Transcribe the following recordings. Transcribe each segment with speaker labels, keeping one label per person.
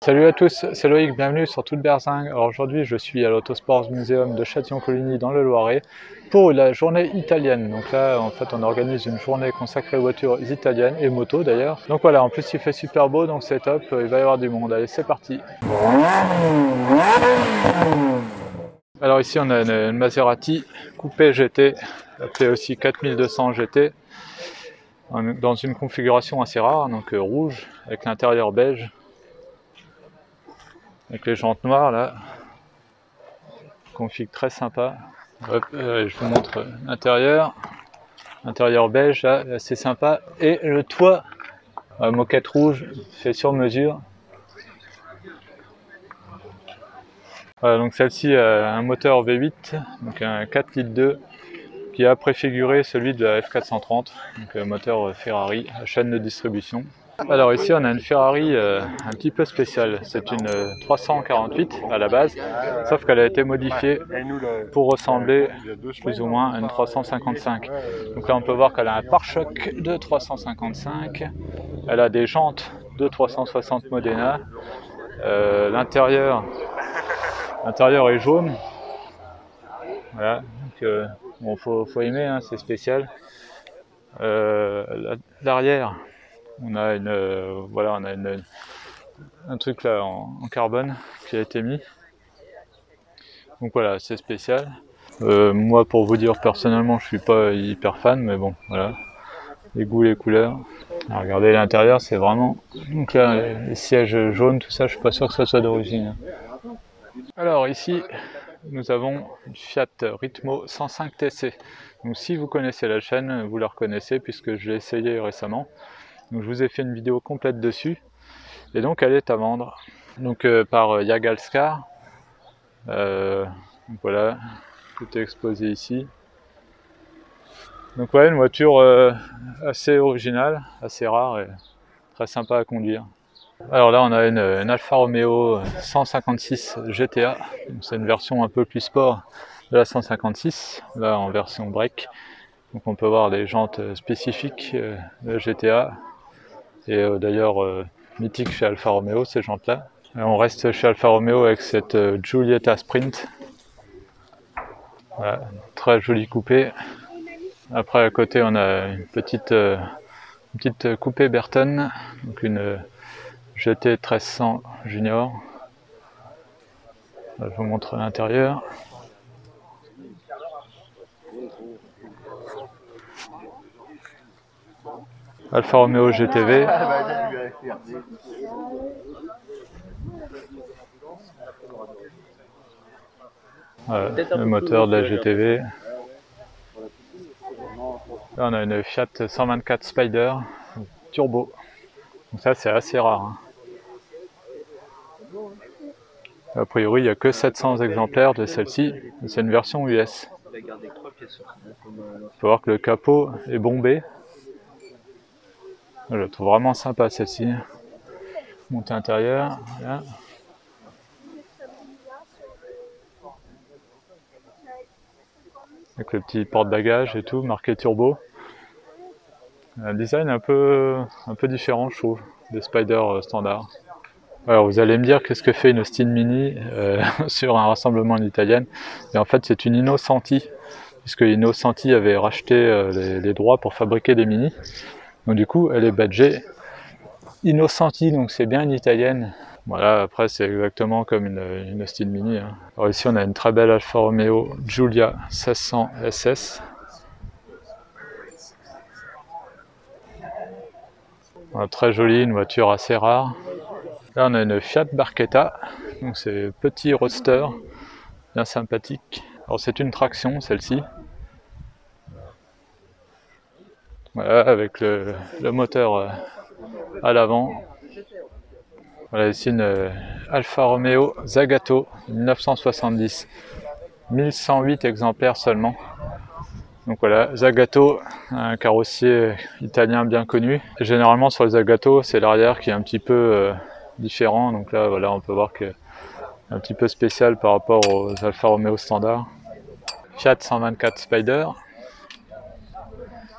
Speaker 1: Salut à tous, c'est Loïc, bienvenue sur Toute Berzingue. Alors aujourd'hui je suis à l'Autosports Museum de Châtillon-Coligny dans le Loiret pour la journée italienne. Donc là en fait on organise une journée consacrée aux voitures italiennes et motos d'ailleurs. Donc voilà, en plus il fait super beau donc c'est top, il va y avoir du monde. Allez c'est parti. Alors ici on a une Maserati Coupé GT, appelée aussi 4200 GT, dans une configuration assez rare, donc rouge avec l'intérieur beige. Avec les jantes noires là, config très sympa. Hop, je vous montre l'intérieur. Intérieur beige là, assez sympa. Et le toit, moquette rouge, fait sur mesure. Voilà, donc celle-ci a un moteur V8, donc un 4 litres 2, qui a préfiguré celui de la F430, donc moteur Ferrari, chaîne de distribution. Alors ici on a une Ferrari un petit peu spéciale, c'est une 348 à la base, sauf qu'elle a été modifiée pour ressembler plus ou moins à une 355. Donc là on peut voir qu'elle a un pare-choc de 355, elle a des jantes de 360 Modena, l'intérieur est jaune, voilà, donc bon, faut aimer, hein, c'est spécial. L'arrière, on a un truc là en carbone qui a été mis. Donc voilà, c'est spécial. Moi, pour vous dire, personnellement, je suis pas hyper fan, mais bon, voilà. Les goûts, les couleurs. Alors, regardez l'intérieur, c'est vraiment... Donc là, les sièges jaunes, tout ça, je suis pas sûr que ça soit d'origine. Alors ici, nous avons une Fiat Ritmo 105 TC. Donc si vous connaissez la chaîne, vous la reconnaissez puisque je l'ai essayé récemment. Donc je vous ai fait une vidéo complète dessus. Et donc elle est à vendre. Donc par Jagalskar. Donc voilà, tout est exposé ici. Donc ouais, une voiture assez originale, assez rare et très sympa à conduire. Alors là on a une Alfa Romeo 156 GTA, c'est une version un peu plus sport de la 156, là en version break. Donc on peut voir les jantes spécifiques de la GTA, et d'ailleurs mythique chez Alfa Romeo ces jantes là. Et on reste chez Alfa Romeo avec cette Giulietta Sprint. Voilà, très joli coupé. Après à côté on a une petite coupé Burton, donc une GT 1300 Junior. Je vous montre l'intérieur. Alfa Romeo GTV. Voilà, le moteur de la GTV. Là on a une Fiat 124 Spider turbo. Donc ça c'est assez rare. Hein. A priori il n'y a que 700 exemplaires de celle-ci. C'est une version US. Il faut voir que le capot est bombé. Je la trouve vraiment sympa celle-ci. Montée intérieure. Voilà. Avec le petit porte-bagages et tout, marqué turbo. Un design un peu différent je trouve, des Spider standards. Alors vous allez me dire qu'est-ce que fait une Austin Mini sur un rassemblement en italienne. Et en fait c'est une Innocenti, puisque Innocenti avait racheté les droits pour fabriquer des Mini. Donc du coup elle est badgée Innocenti, donc c'est bien une italienne. Voilà, après c'est exactement comme une Austin Mini. Hein. Alors ici on a une très belle Alfa Romeo Giulia 1600 SS. Voilà, très jolie, une voiture assez rare. Là on a une Fiat Barchetta, donc c'est petit roadster, bien sympathique. Alors c'est une traction celle-ci. Voilà, avec le moteur à l'avant. Voilà ici une Alfa Romeo Zagato 1970, 1108 exemplaires seulement. Donc voilà, Zagato, un carrossier italien bien connu. Et généralement sur les Zagato, c'est l'arrière qui est un petit peu différent. Donc là, voilà, on peut voir que un petit peu spécial par rapport aux Alfa Romeo standard. Fiat 124 Spider,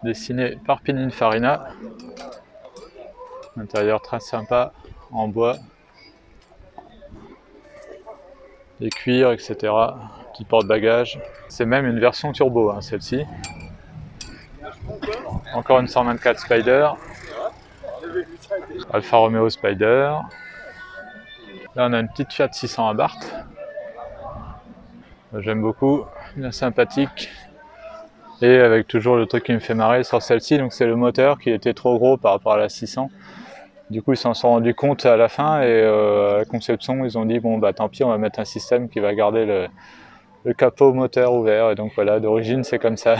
Speaker 1: dessiné par Pininfarina. Intérieur très sympa, en bois. les cuirs, etc. Petit porte-bagages. C'est même une version turbo, hein, celle-ci. Encore une 124 Spider. Alfa Romeo Spider. Là on a une petite Fiat 600 Abarth. J'aime beaucoup, bien sympathique. Et avec toujours le truc qui me fait marrer sur celle-ci, donc c'est le moteur qui était trop gros par rapport à la 600. Du coup ils s'en sont rendus compte à la fin et à la conception ils ont dit bon bah tant pis, on va mettre un système qui va garder le capot moteur ouvert. Et donc voilà, d'origine c'est comme ça.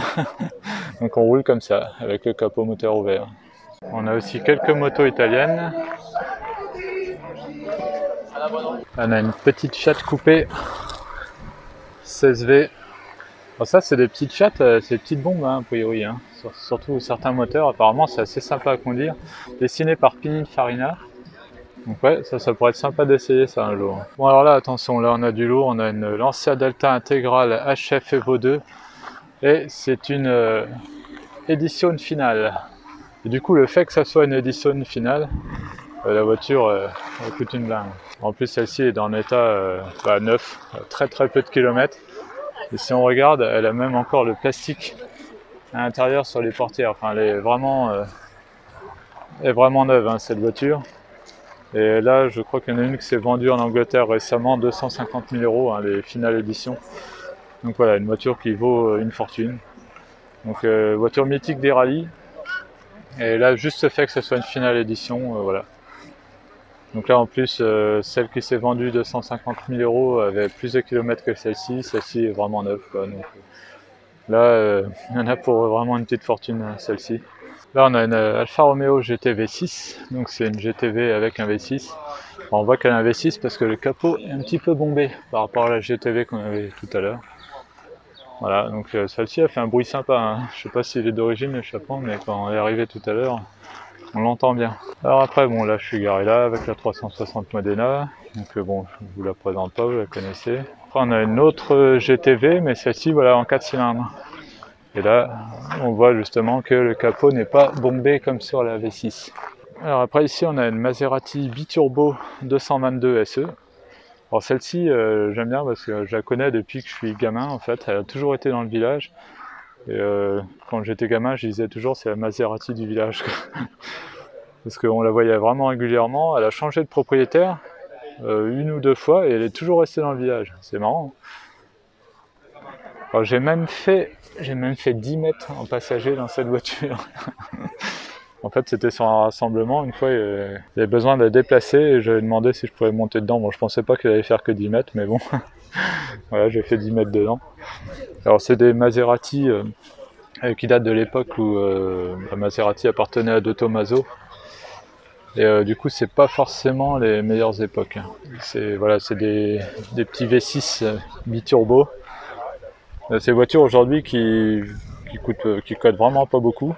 Speaker 1: Donc on roule comme ça, avec le capot moteur ouvert. On a aussi quelques motos italiennes. On a une petite Fiat coupée 16V. Alors ça c'est des petites Fiat, c'est des petites bombes hein, a priori. Hein. Surtout certains moteurs, apparemment c'est assez sympa à conduire. Dessiné par Pininfarina. Donc ouais, ça pourrait être sympa d'essayer ça un jour. Bon alors là attention, là on a du lourd, on a une Lancia Delta intégrale HF Evo 2. Et c'est une édition finale. Et du coup le fait que ça soit une édition finale, la voiture elle coûte une blinde. En plus celle-ci est en état neuf, très peu de kilomètres. Et si on regarde, elle a même encore le plastique à l'intérieur sur les portières. Enfin, elle est vraiment neuve hein, cette voiture. Et là, je crois qu'il y en a une qui s'est vendue en Angleterre récemment, 250 000 €, hein, les finales éditions. Donc voilà, une voiture qui vaut une fortune. Donc voiture mythique des rallyes. Et là, juste ce fait que ce soit une finale édition, voilà. Donc là en plus, celle qui s'est vendue 250 000 € avait plus de kilomètres que celle-ci. Celle-ci est vraiment neuve, quoi. Donc, là, il y en a pour vraiment une petite fortune, celle-ci. Là on a une Alfa Romeo GT V6, donc c'est une GTV avec un V6. Alors, on voit qu'elle a un V6 parce que le capot est un petit peu bombé par rapport à la GTV qu'on avait tout à l'heure. Voilà, donc celle-ci a fait un bruit sympa, hein. Je sais pas s'il est d'origine le chaperon, mais quand elle est arrivée tout à l'heure, on l'entend bien. Alors après, bon là je suis garé là avec la 360 Modena, donc bon je vous la présente pas, vous la connaissez. Après on a une autre GTV, mais celle-ci voilà en 4 cylindres. Et là on voit justement que le capot n'est pas bombé comme sur la V6. Alors après ici on a une Maserati Biturbo 222 SE. Alors celle-ci j'aime bien parce que je la connais depuis que je suis gamin en fait, elle a toujours été dans le village. Et quand j'étais gamin, je disais toujours c'est la Maserati du village. Parce qu'on la voyait vraiment régulièrement. Elle a changé de propriétaire une ou deux fois et elle est toujours restée dans le village. C'est marrant. Alors j'ai même fait 10 mètres en passager dans cette voiture. En fait c'était sur un rassemblement, une fois il y avait besoin de la déplacer et je lui ai demandé si je pouvais monter dedans. Bon je pensais pas qu'il allait faire que 10 mètres mais bon, voilà j'ai fait 10 mètres dedans. Alors c'est des Maserati qui datent de l'époque où la Maserati appartenait à De Tomaso. Et du coup c'est pas forcément les meilleures époques. C'est voilà, c'est des petits V6 biturbo. Ces voitures aujourd'hui qui cotent vraiment pas beaucoup.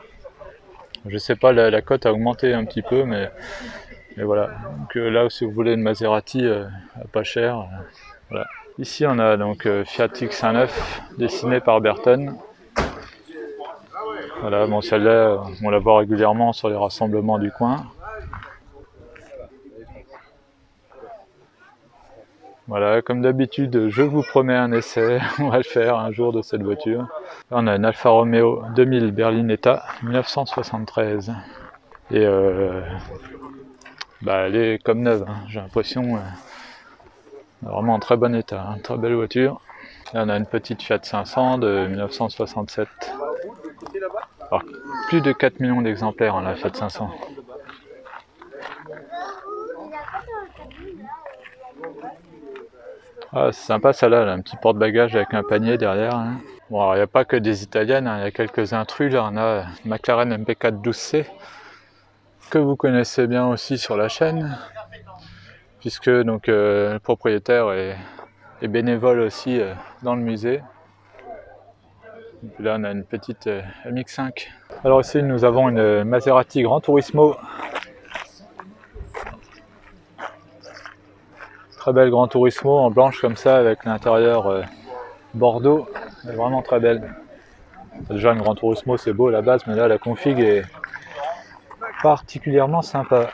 Speaker 1: Je sais pas, la cote a augmenté un petit peu, mais voilà. Donc là, si vous voulez une Maserati pas chère, voilà. Ici, on a donc Fiat X19 dessinée par Berton. Voilà, bon celle-là, on la voit régulièrement sur les rassemblements du coin. Voilà, comme d'habitude, je vous promets un essai, on va le faire un jour de cette voiture. Là, on a une Alfa Romeo 2000 Berlinetta 1973. Et elle est comme neuve, hein. J'ai l'impression, vraiment en très bon état, hein. Très belle voiture. Là, on a une petite Fiat 500 de 1967. Alors, plus de 4 millions d'exemplaires, hein, la Fiat 500. Ah, c'est sympa ça là, un petit porte-bagages avec un panier derrière. Hein. Bon, alors il n'y a pas que des italiennes, hein, il y a quelques intrus là. On a une McLaren MP4 12C que vous connaissez bien aussi sur la chaîne, puisque donc le propriétaire est bénévole aussi dans le musée. Et puis là on a une petite MX5. Alors ici nous avons une Maserati Gran Turismo. Très belle Gran Turismo en blanche comme ça avec l'intérieur bordeaux, elle est vraiment très belle. Déjà une Gran Turismo c'est beau à la base, mais là la config est particulièrement sympa.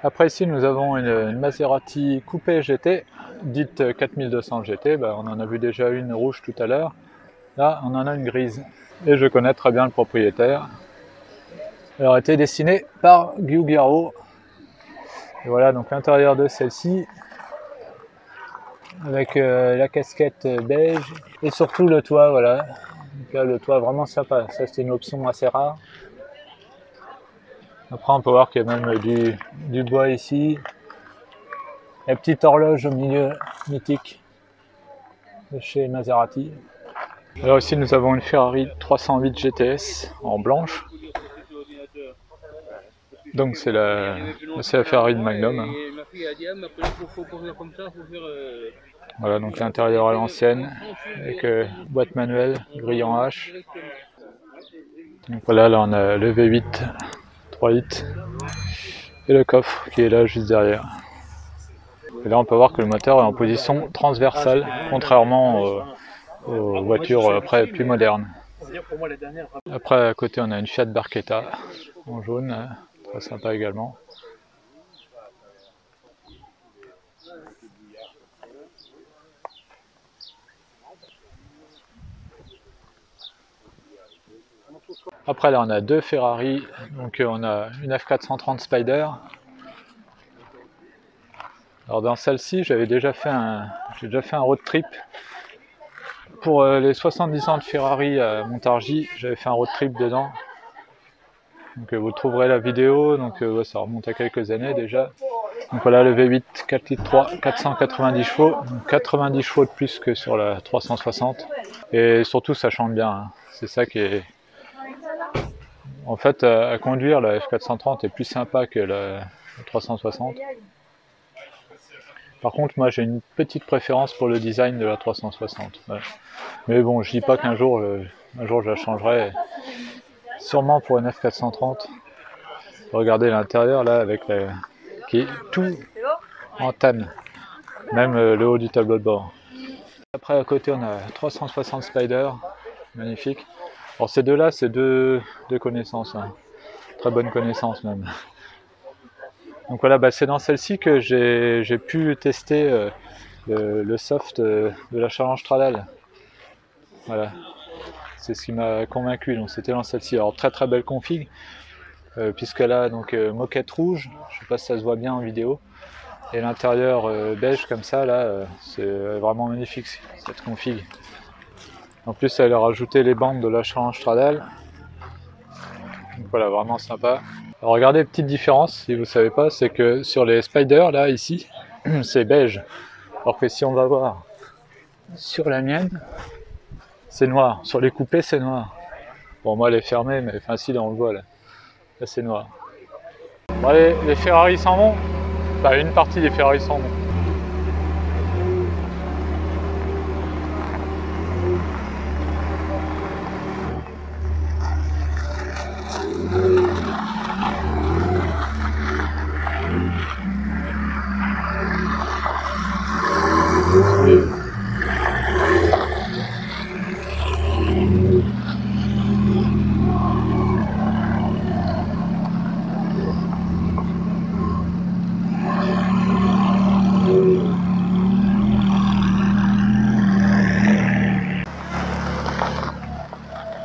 Speaker 1: Après ici nous avons une Maserati Coupé GT, dite 4200 GT, on en a vu déjà une rouge tout à l'heure, là on en a une grise. Et je connais très bien le propriétaire. Elle a été dessinée par Giugiaro. Et voilà donc l'intérieur de celle-ci, avec la casquette beige et surtout le toit, voilà. Donc là, le toit vraiment sympa, ça c'est une option assez rare. Après on peut voir qu'il y a même du bois ici. La petite horloge au milieu, mythique, de chez Maserati. Là aussi nous avons une Ferrari 308 GTS en blanche. Donc c'est la Ferrari de Magnum. Hein. Voilà, donc l'intérieur à l'ancienne, avec boîte manuelle, grille en H. Donc voilà, là on a le V8 3 litres et le coffre qui est là juste derrière. Et là on peut voir que le moteur est en position transversale, contrairement aux voitures après plus modernes. Après à côté on a une Fiat Barchetta en jaune, très sympa également. Après là on a deux Ferrari, donc on a une F430 Spider. Alors dans celle-ci j'ai déjà fait un road trip. Pour les 70 ans de Ferrari à Montargis, j'avais fait un road trip dedans. Donc vous trouverez la vidéo, donc ça remonte à quelques années déjà. Donc voilà le V8 4 litres 3, 490 chevaux, donc 90 chevaux de plus que sur la 360. Et surtout ça chante bien, hein. C'est ça qui est... En fait à conduire la F430 est plus sympa que la 360. Par contre moi j'ai une petite préférence pour le design de la 360. Ouais. Mais bon, je dis pas qu'un jour, je la changerai. Sûrement pour une F430. Regardez l'intérieur là, avec qui est tout en tanne. Même le haut du tableau de bord. Après à côté on a 360 Spider, magnifique. Alors ces deux là, c'est deux connaissances, hein. Très bonne connaissance même. Donc voilà, c'est dans celle-ci que j'ai pu tester le soft de la Challenge Stradale. Voilà, c'est ce qui m'a convaincu, donc c'était dans celle-ci. Alors très belle config, puisqu'elle a donc moquette rouge, je sais pas si ça se voit bien en vidéo, et l'intérieur beige comme ça, là, c'est vraiment magnifique cette config. En plus elle a rajouté les bandes de la Challenge Stradale, donc voilà, vraiment sympa. Alors regardez, petite différence, si vous ne savez pas, c'est que sur les Spider, là, ici, c'est beige, alors que si on va voir sur la mienne, c'est noir. Sur les coupés, c'est noir. Bon, moi, elle est fermée, mais enfin, si, là, on le voit, là. Là, c'est noir. Bon, allez, les Ferrari s'en vont. Enfin, une partie des Ferrari s'en vont.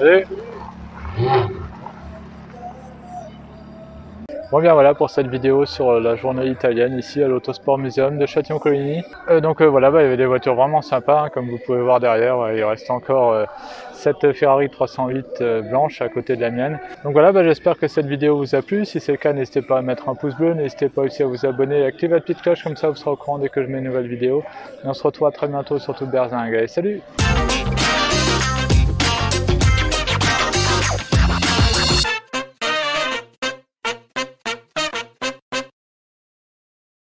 Speaker 1: Allez. Bon bien voilà pour cette vidéo sur la journée italienne ici à l'Autosport Museum de Châtillon-Coligny. Donc voilà, il y avait des voitures vraiment sympas, hein, comme vous pouvez voir derrière. Il reste encore cette Ferrari 308 blanche à côté de la mienne. Donc voilà, j'espère que cette vidéo vous a plu. Si c'est le cas, n'hésitez pas à mettre un pouce bleu, n'hésitez pas aussi à vous abonner et activer la petite cloche, comme ça vous serez au courant dès que je mets une nouvelle vidéo. Et on se retrouve à très bientôt sur toute berzingue. Allez, salut!